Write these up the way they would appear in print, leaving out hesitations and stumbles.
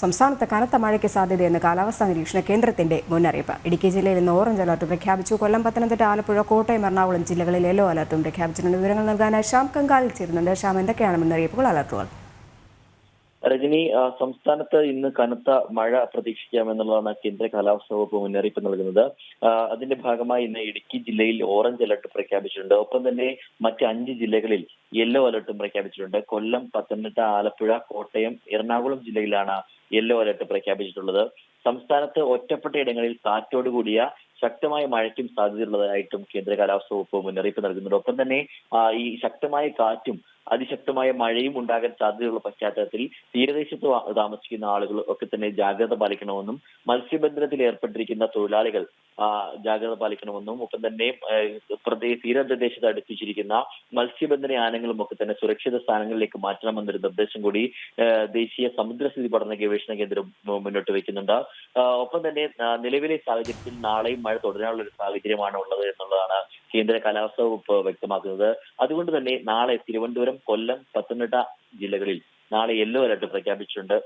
സംസ്ഥാനത്ത് കനത്ത മഴയ്ക്ക് സാധ്യതയെന്ന് കാലാവസ്ഥാ നിരീക്ഷണ കേന്ദ്രത്തിന്റെ മുന്നറിയിപ്പ്. ഇടുക്കി ജില്ലയിൽ ഇന്ന് ഓറഞ്ച് അലർട്ട് പ്രഖ്യാപിച്ചു. കൊല്ലം, പത്തനംതിട്ട, ആലപ്പുഴ, കോട്ടയം, എറണാകുളം ജില്ലകളിൽ യെല്ലോ അലർട്ടും പ്രഖ്യാപിച്ചിട്ടുണ്ട്. വിവരങ്ങൾ നൽകാനായി ശ്യാം കങ്കാളിൽ ചേരുന്നുണ്ട്. ശ്യാം, എന്തൊക്കെയാണ് മുന്നറിയിപ്പുകൾ, അലർട്ടുകൾ? രജനി, സംസ്ഥാനത്ത് ഇന്ന് കനത്ത മഴ പ്രതീക്ഷിക്കാമെന്നുള്ളതാണ് കേന്ദ്ര കാലാവസ്ഥാ വകുപ്പ് മുന്നറിയിപ്പ് നൽകുന്നത്. അതിന്റെ ഭാഗമായി ഇന്ന് ഇടുക്കി ജില്ലയിൽ ഓറഞ്ച് അലർട്ട് പ്രഖ്യാപിച്ചിട്ടുണ്ട്. ഒപ്പം തന്നെ മറ്റ് 5 ജില്ലകളിൽ യെല്ലോ അലർട്ടും പ്രഖ്യാപിച്ചിട്ടുണ്ട്. കൊല്ലം, പത്തനംതിട്ട, ആലപ്പുഴ, കോട്ടയം, എറണാകുളം ജില്ലയിലാണ് യെല്ലോ അലർട്ട് പ്രഖ്യാപിച്ചിട്ടുള്ളത്. സംസ്ഥാനത്ത് ഒറ്റപ്പെട്ട ഇടങ്ങളിൽ കാറ്റോടുകൂടിയ ശക്തമായ മഴയ്ക്കും സാധ്യതയുള്ളതായിട്ടും കേന്ദ്ര കാലാവസ്ഥാ വകുപ്പ് മുന്നറിയിപ്പ് നൽകുന്നുണ്ട്. ഒപ്പം തന്നെ ഈ ശക്തമായ കാറ്റും അതിശക്തമായ മഴയും ഉണ്ടാകാൻ സാധ്യതയുള്ള പശ്ചാത്തലത്തിൽ തീരദേശത്ത് താമസിക്കുന്ന ആളുകൾ ഒക്കെ തന്നെ ജാഗ്രത പാലിക്കണമെന്നും മത്സ്യബന്ധനത്തിൽ ഏർപ്പെട്ടിരിക്കുന്ന തൊഴിലാളികൾ ജാഗ്രത പാലിക്കണമെന്നും ഒപ്പം തന്നെ തീരപ്രദേശത്ത് അടുപ്പിച്ചിരിക്കുന്ന മത്സ്യബന്ധന യാനങ്ങളും ഒക്കെ തന്നെ സുരക്ഷിത സ്ഥാനങ്ങളിലേക്ക് മാറ്റണമെന്നൊരു നിർദ്ദേശം കൂടി ദേശീയ സമുദ്രസ്ഥിതി പഠന ഗവേഷണ കേന്ദ്രം മുന്നോട്ട് വയ്ക്കുന്നുണ്ട്. ഒപ്പം തന്നെ നിലവിലെ സാഹചര്യത്തിൽ നാളെയും മഴ തുടരാനുള്ള ഒരു സാഹചര്യമാണ് ഉള്ളത് എന്നുള്ളതാണ് കേന്ദ്ര കാലാവസ്ഥാ വകുപ്പ് വ്യക്തമാക്കുന്നത്. അതുകൊണ്ട് തന്നെ നാളെ തിരുവനന്തപുരം, കൊല്ലം, പത്തനംതിട്ട ജില്ലകളിൽ നാളെ യെല്ലോ അലർട്ട് പ്രഖ്യാപിച്ചിട്ടുണ്ട്.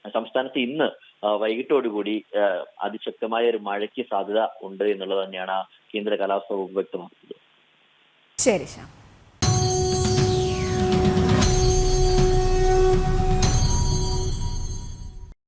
സംസ്ഥാനത്ത് ഇന്ന് വൈകിട്ടോടുകൂടി അതിശക്തമായ ഒരു മഴയ്ക്ക് സാധ്യത ഉണ്ട് എന്നുള്ളത് തന്നെയാണ് കേന്ദ്ര കാലാവസ്ഥാ വകുപ്പ് വ്യക്തമാക്കുന്നത്. ശരി.